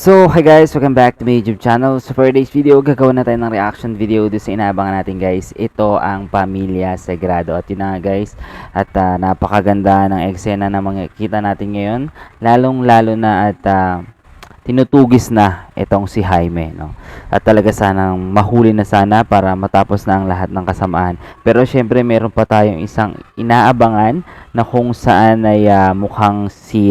So, hi guys! Welcome back to my YouTube channel. So, for today's video, gagawin na tayo ng reaction video doon sa inaabangan natin guys. Ito ang Pamilya Sagrado. At yun na nga guys, at napakaganda ng eksena na makikita natin ngayon. Lalong-lalo na at tinutugis na itong si Jaime. No? At talaga sanang mahuli na sana para matapos na ang lahat ng kasamaan. Pero syempre, meron pa tayong isang inaabangan na kung saan ay mukhang si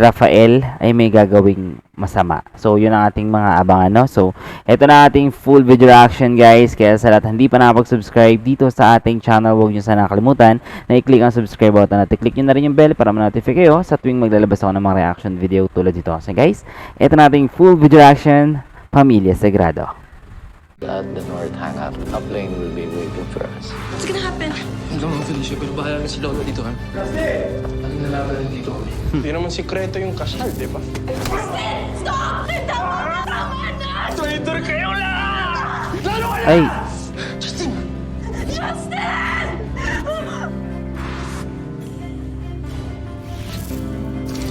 Rafael ay may gagawing masama. So, yun ang ating mga abangan, no? So, ito na ating full video reaction, guys. Kaya sa lahat hindi pa nakapag-subscribe dito sa ating channel, huwag nyo sana nakalimutan na i-click ang subscribe button at i-click nyo na rin yung bell para ma-notify kayo sa tuwing maglalabas ako ng mga reaction video tulad dito. So, guys, ito na ating full video reaction, Pamilya Sagrado. At the North Hangout, a plane will be waiting for us. What's gonna happen? Hindi naman, Felicia, pero bahala na si Lola dito, ha? Anong nalaman na dito? Hindi naman sikreto yung kasal, di ba? Stop! Tama na! Traitor kayo lahat! Lalo ka Ay! Justin!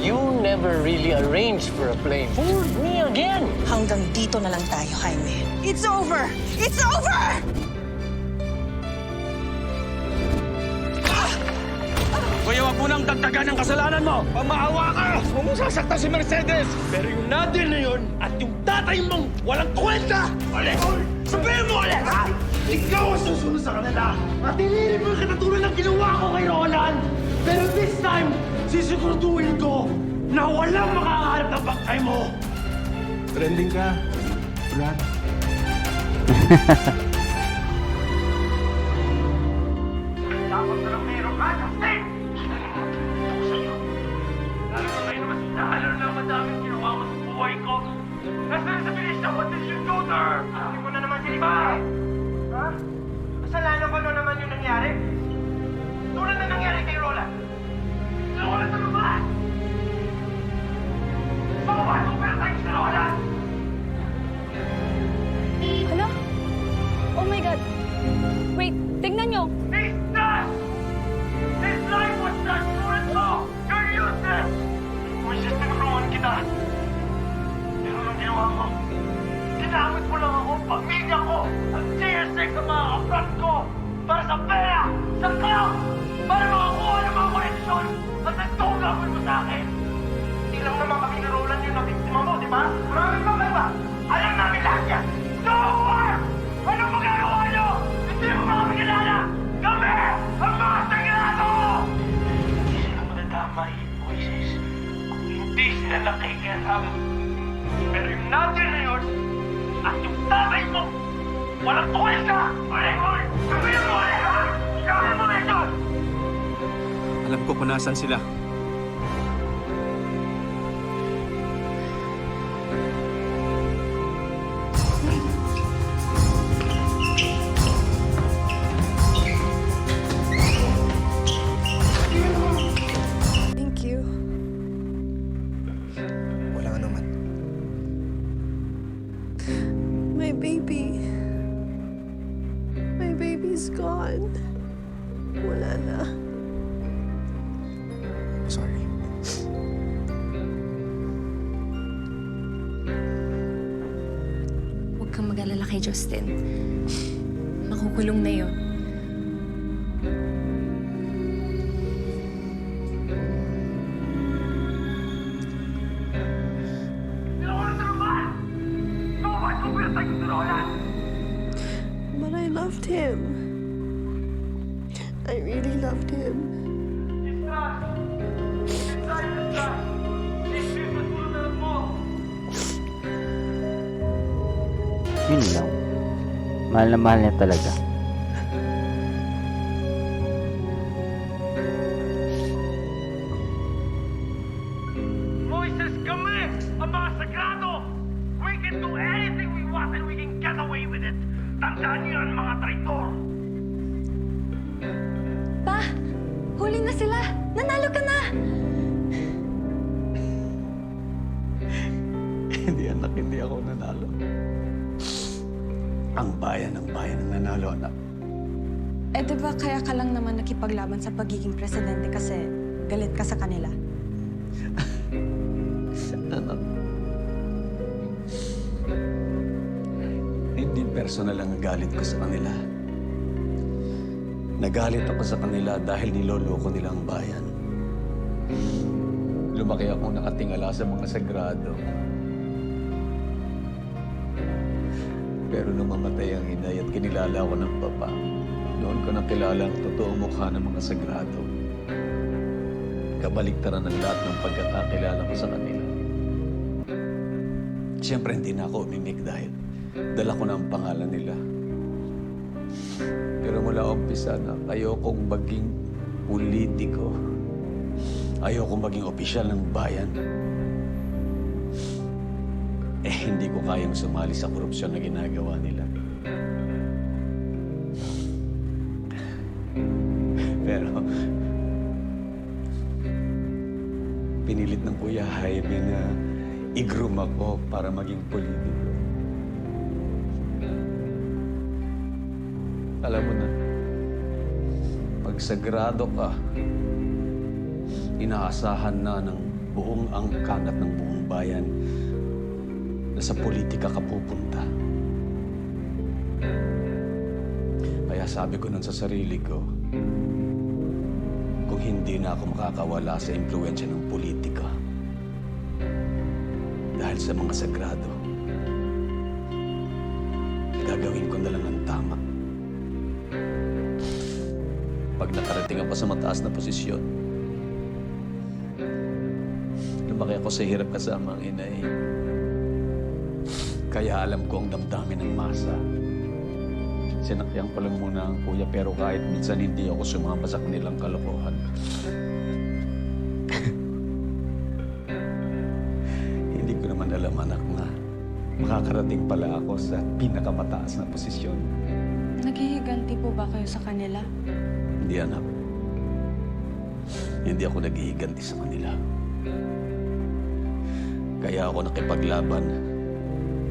You never really arranged for a plane. Fooled me again! Hanggang dito na lang tayo, Jaime. It's over! It's over! Kuya, wag mo nang dagdagan ang kasalanan mo! Pamaawa ka! Huwag mong sasaktan si Mercedes! Pero yung natin na yun at yung tatay mong walang kwenta! Ulit! Sabihin mo ulit, ha? Ikaw ang susunod sa kanila! At hinihilin mo yung katulad ng ginawa ko kay Roland! Pero this time, sisiguraduhin ko na walang makakaharap ng bangkay mo! Trending ka, Brad. Dapat na lang meron ka, Justin! Ito sa'yo. Lalo na ngayon naman sinahalo na madaming ginawa ko sa buhay ko. Nasaan sa bilis na what did you do to her? Hindi mo na naman siniba. Ha? Kasalanan ko na naman yung nangyari. Tulad na nangyari kay Roland. Roland na naman! Pagpapasok pero tayo si Roland! Hala? Oh my God! Wait, tingnan nyo! He's done! His life was done! Tulad mo! You're useless! Wish tinulungan kita. Pero nung ginawa mo, ginamit mo lang ako, pamilya ko, ang JSX sa mga kaprat ko, para sa pera, sa clout, para makakuha ng mga koneksyon, at nagtong gawin mo sa akin. Hindi lang naman kami ni Roland yung nabiktima mo, di ba? Maraming mga iba. Alam namin lahat yan. No war! Anong magagawa nyo? Hindi mo mga kilala! Kami! Ang mga sagrado! Hindi sila madadamay, Moises. Kung hindi sila nakikialam. Pero yung natin na yun, at yung tatay mo, walang tuwil ka! Ulit! Sabihin mo ulit, ha? Sabihin mo ito! Alam ko kung nasan sila. Thank you. Walang anuman. My baby. My baby's gone. Wala na. Sorry. Huwag kang mag-alala kay Justin. Makukulong na yun. Ginawa na naman! Bakit mo pinatay ko si Roland? But I loved him. I really loved him. Yun lang. Mahal na mahal niya talaga. Moises, kami! Ang mga sagrado! We can do anything we want and we can get away with it! Tandaan niyo yan, mga traitor! Pa! Huli na sila! Nanalo ka na! Hindi anak, hindi ako nanalo. Ang bayan ang nanalo, anak. Eh, di ba kaya ka lang naman nakipaglaban sa pagiging presidente kasi galit ka sa kanila? Anak, personal ang galit ko sa kanila. Nagalit ako sa kanila dahil niloloko nila ang bayan. Lumaki akong nakatingala sa mga sagrado. Pero nung mamatay ang inay at kinilala ko ng papa, noon ko nakilala ang totoong mukha ng mga sagrado. Kabaliktaran ng lahat ng pagkakakilala ko sa kanila. Siyempre, hindi na ako umimik dahil dala ko na ang pangalan nila. Pero mula umpisa na ayokong maging politiko. Ayokong maging opisyal ng bayan. Hindi ko kayang sumali sa korupsyon na ginagawa nila. Pero, pinilit ng Kuya Jaime na i-groom ako para maging politiko. Alam mo na, pag sagrado ka, inaasahan na ng buong angkan at ng buong bayan na sa politika ka pupunta. Kaya sabi ko nun sa sarili ko, kung hindi na ako makakawala sa impluwensya ng politika dahil sa mga sagrado, gagawin ko na lang ang tama. Pag nakarating ako sa mataas na posisyon, lumaki ako sa hirap kasama ang inay. Kaya alam ko ang damdamin ng masa. Sinakyan ko lang muna ang kuya pero kahit minsan hindi ako sumama sa kanilang kalokohan. Hindi ko naman alam, anak, na makakarating pala ako sa pinakamataas na posisyon. Naghihiganti po ba kayo sa kanila? Hindi, anak. Hindi ako naghihiganti sa kanila. Kaya ako nakipaglaban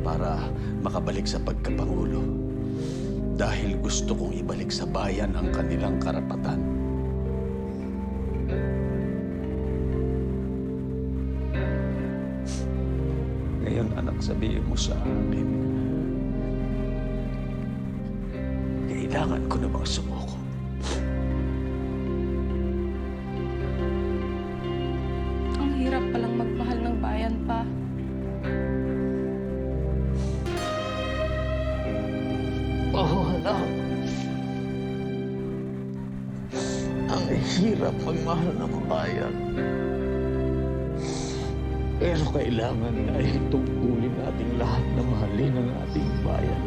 para makabalik sa pagkapangulo. Dahil gusto kong ibalik sa bayan ang kanilang karapatan. Ngayon, anak, sabihin mo sa akin, kailangan ko na bang sumuko? Ang hirap palang magmahal ng bayan pa. Oh, anak. Ang hirap magmahal ng bayan. Pero kailangan na itungkulin natin lahat na mahalin ang ating bayan.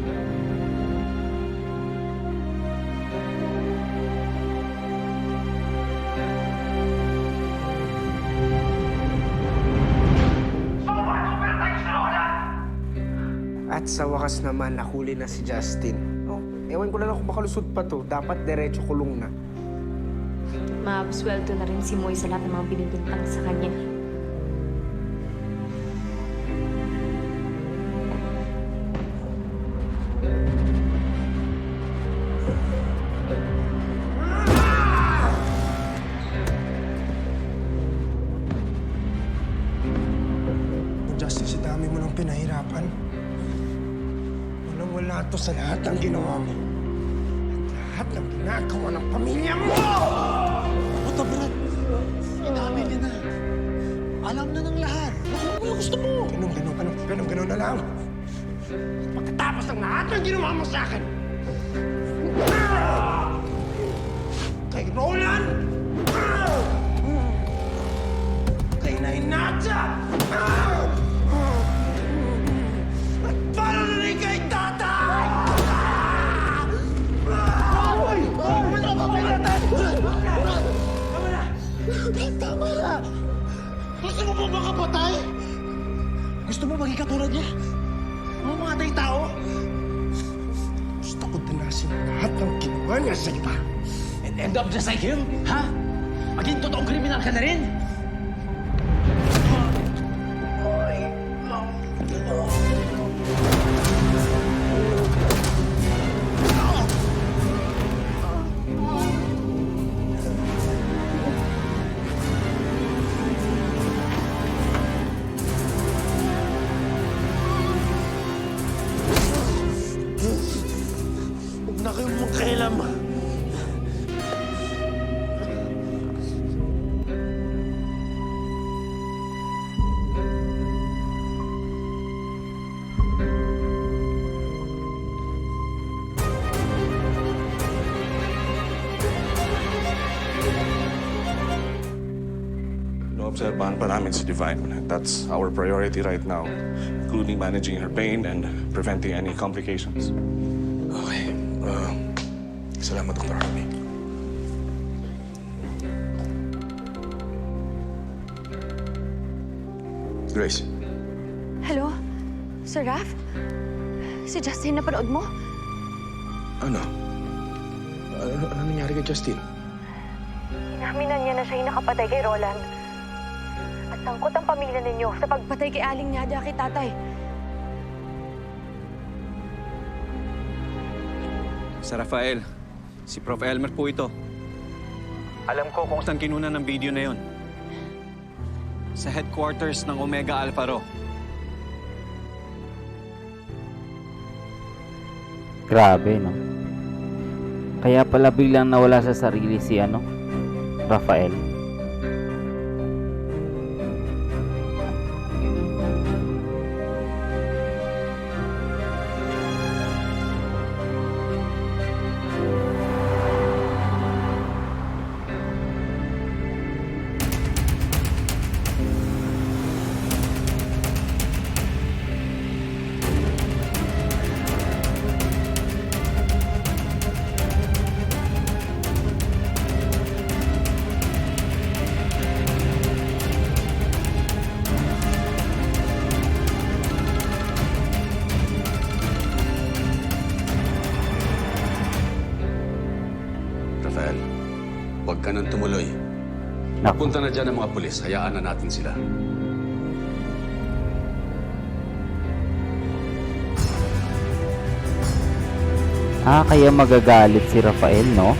At sa wakas naman, nahuli na si Justin. Oh, ewan ko na lang kung makalusot pa to. Dapat diretso kulong na. Maabswelto na rin si Moy sa lahat ng mga binibintang sa kanya. Justin, si dami mo nang pinahirapan. Wala to sa lahat ng ginawa mo. At lahat ng ginagawa ng pamilya mo! Puta, Brad. Inamin niya na. Alam na ng lahat. Ano gusto mo? Ganun na lang. Pagkatapos ng lahat ng ginawa mo sa akin, kay Roland, kay Nainata, at para na rin kay Tatay! Tama na! Gusto mo ba makapatay? Gusto mo maging katulad niya? Mamatay tao? Gusto ko tanasin lahat ng ginawa niya sa iba. And end up just like him? Ha? Maging totoong kriminal ka na rin? Maobserbahan pa namin si Divine. That's our priority right now, including managing her pain and preventing any complications. Okay. Salamat, Dr. Harvey. Grace, Hello? Sir Raf? Si Justin, napanood mo? Ano? Ano nangyari kay Justin? Inaminan niya na siya yung nakapatay kay Roland. At sangkot ang pamilya ninyo sa pagpatay kay Aling Nadia kay tatay. Sir Rafael, si Prof. Elmer po ito. Alam ko kung saan kinunan ng video na yon. Sa headquarters ng Omega Alpha Rho. Grabe, no? Kaya pala biglang nawala sa sarili si Rafael. Rafael, huwag ka nang tumuloy. Naku. Punta na dyan ang mga pulis. Hayaan na natin sila. Kaya magagalit si Rafael, no?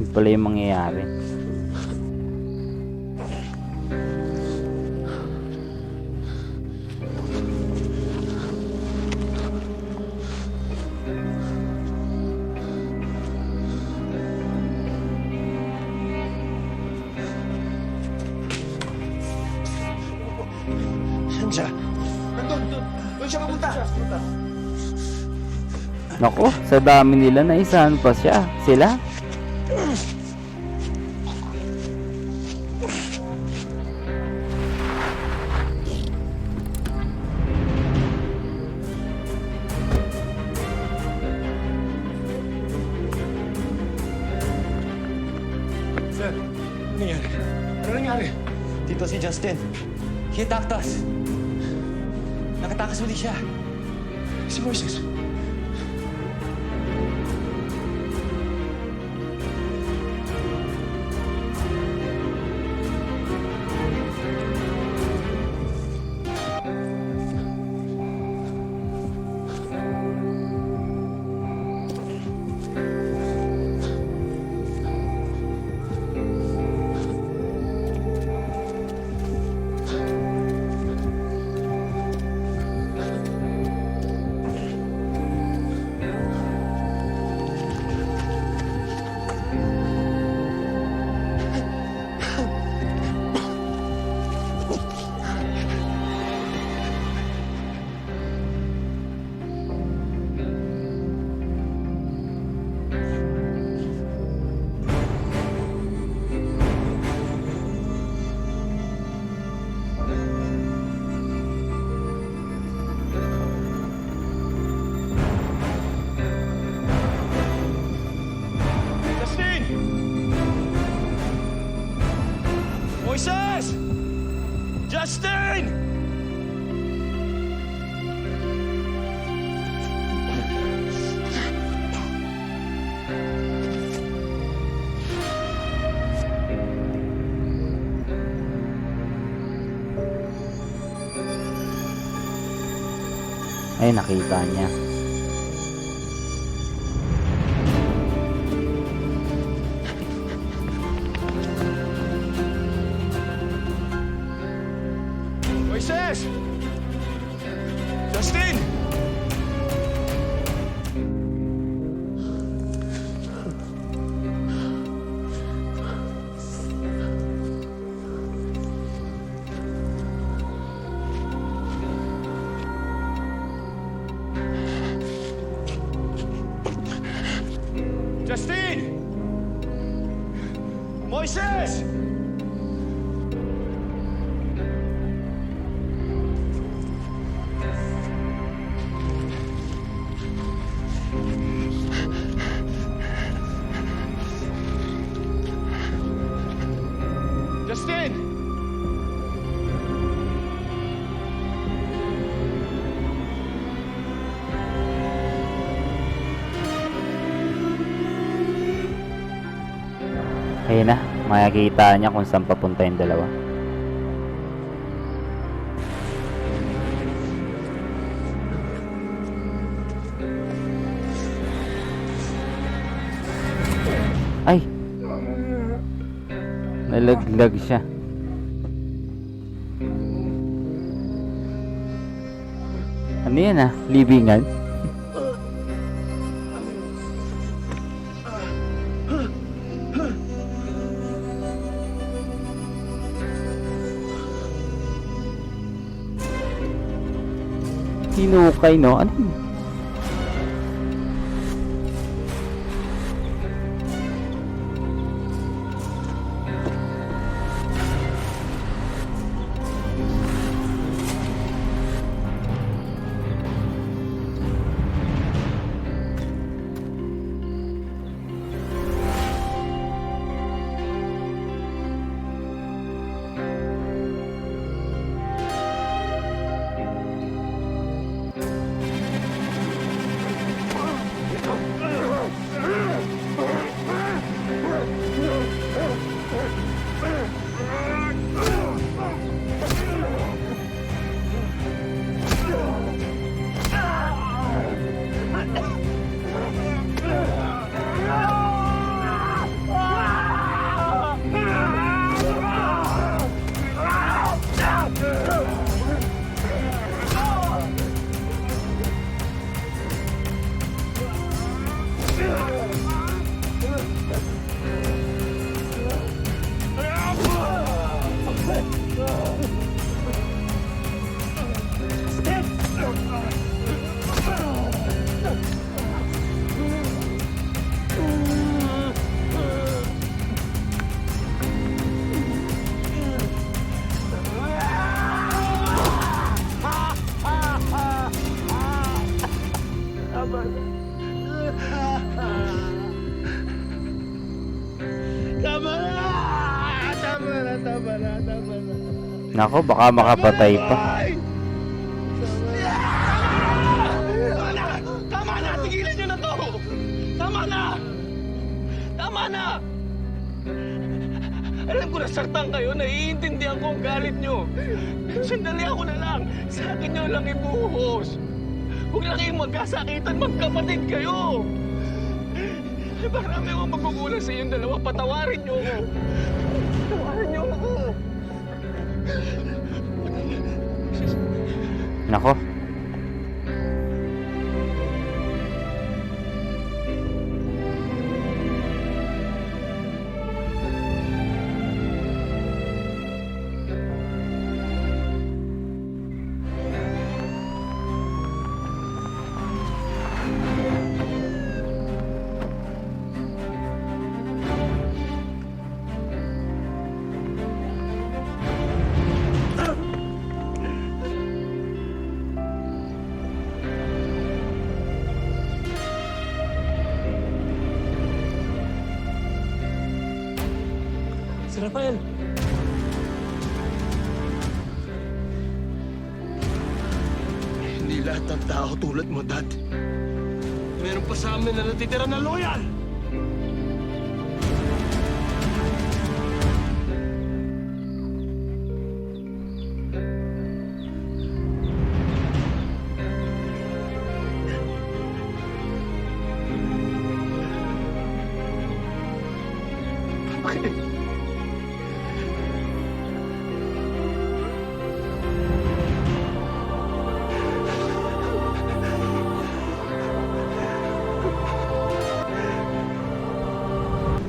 Yun pala yung mangyayari. Saan siya? Nandun. Doon siya pumunta. Naku, sa dami nila na isahan pa sila. Sir, ano nangyari? Ano nangyari? Dito si Justin. He attacked us. Nakatakas ulit siya. Si Moises. Moises! Justin! Ay, nakita niya. Moises! Justin! Moises! Justin! Ayun na, makikita niya kung saan papunta yung dalawa. Ay! Nalaglag siya. Ano yan ah? Libingan? Hinukay, no? Ano yun? Nako, baka makapatay pa. Tama na! Tigilan nyo na to! Tama na! Tama na! Alam ko nasaktan kayo, naiintindihan ko ang galit nyo. Sandali ako na lang. Sa akin nyo lang ibuhos. Huwag lang kayong magkasakitan, magkapatid kayo. Marami akong magkukulang sa inyong dalawa. Patawarin nyo ako. Patawarin nyo ako. Nako. Si Rafael! Hindi lahat ng tao tulad mo, Dad. Meron pa sa amin na natitira na loyal! Bakit?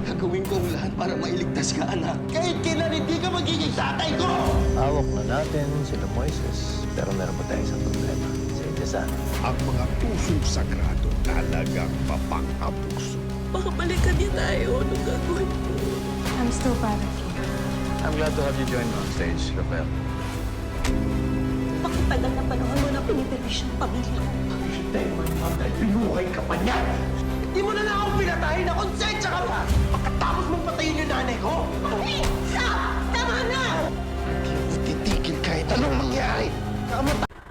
Gagawin ko ang lahat para mailigtas ka, anak. Kahit kailan hindi ka magiging tatay ko! Hawak na natin sila Moises, pero meron pa tayong isang problema. Si Indesan. Ang mga pusong sagrado talagang mapang-abuso. Baka balikan niya tayo. Anong gagawin mo? I'm still proud of you. I'm glad to have you join me on stage, Rafael. Pakitagal na panahon mo na piniperwisyon ang pamilya ko. Dahil man lang dahil pinuhay ka pa niya. Di mo na lang ako pinatay na konsensya ka pa! Pagkatapos mong patayin yung nanay ko! Tama na! Hindi mo titigil kahit anong mangyari!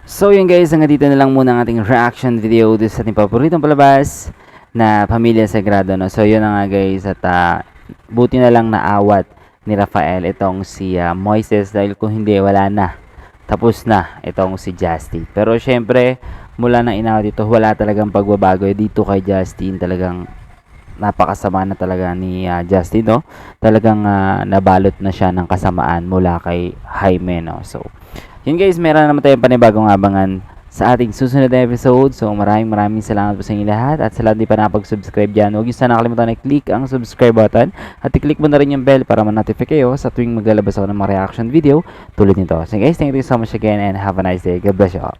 So yun guys, hanggang dito na lang muna ang ating reaction video dito sa ating paboritong palabas na Pamilya Sagrado, no? So yun na nga guys, at buti na lang naawat ni Rafael itong si Moises, dahil kung hindi, wala na. Tapos na itong si Justin. Pero syempre, mula nang inawat ito, wala talagang pagbabago. Dito kay Justin, talagang napakasama na talaga ni Justin, no? Talagang nabalot na siya ng kasamaan mula kay Jaime, no? So yun guys, meron naman tayong panibagong abangan sa ating susunod na episode. So maraming salamat po sa inyo lahat. At sa lahat di pa nakapag-subscribe dyan, huwag nyo sana nakalimutan na i-click ang subscribe button. At i-click mo na rin yung bell para ma-notify kayo sa tuwing maglalabas ako ng mga reaction video tulad nito. So guys, thank you so much again and have a nice day. God bless you all.